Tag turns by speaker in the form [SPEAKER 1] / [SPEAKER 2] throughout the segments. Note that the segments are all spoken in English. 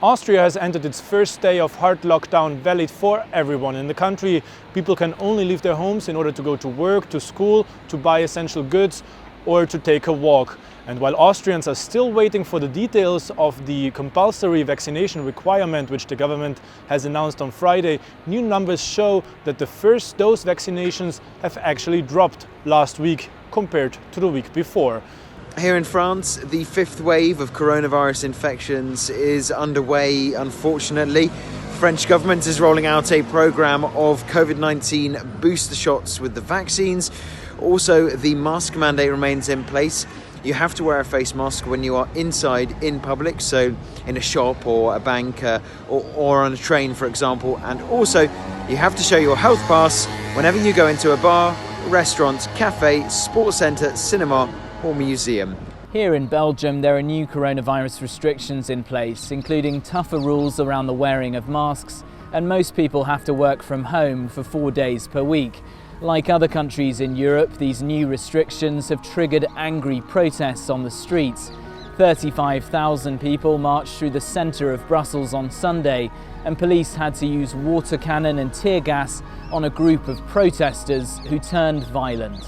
[SPEAKER 1] Austria has entered its first day of hard lockdown, valid for everyone in the country. People can only leave their homes in order to go to work, to school, to buy essential goods or to take a walk. And while Austrians are still waiting for the details of the compulsory vaccination requirement which the government has announced on Friday, new numbers show that the first dose vaccinations have actually dropped last week compared to the week before.
[SPEAKER 2] Here in France, the fifth wave of coronavirus infections is underway, unfortunately. French government is rolling out a programme of COVID-19 booster shots with the vaccines. Also, the mask mandate remains in place. You have to wear a face mask when you are inside in public, so in a shop or a bank or on a train, for example. And also, you have to show your health pass whenever you go into a bar, restaurant, cafe, sports centre, cinema or museum.
[SPEAKER 3] Here in Belgium, there are new coronavirus restrictions in place, including tougher rules around the wearing of masks, and most people have to work from home for 4 days per week. Like other countries in Europe, these new restrictions have triggered angry protests on the streets. 35,000 people marched through the centre of Brussels on Sunday, and police had to use water cannon and tear gas on a group of protesters who turned violent.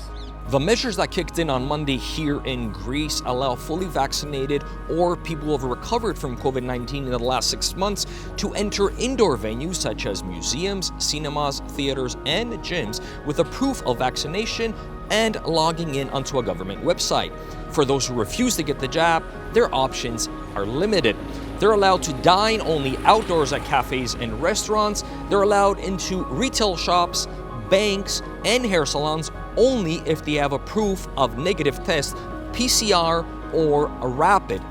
[SPEAKER 4] The measures that kicked in on Monday here in Greece allow fully vaccinated or people who have recovered from COVID-19 in the last 6 months to enter indoor venues such as museums, cinemas, theaters, and gyms with a proof of vaccination and logging in onto a government website. For those who refuse to get the jab, their options are limited. They're allowed to dine only outdoors at cafes and restaurants. They're allowed into retail shops, banks, and hair salons only if they have a proof of negative test, PCR, or a rapid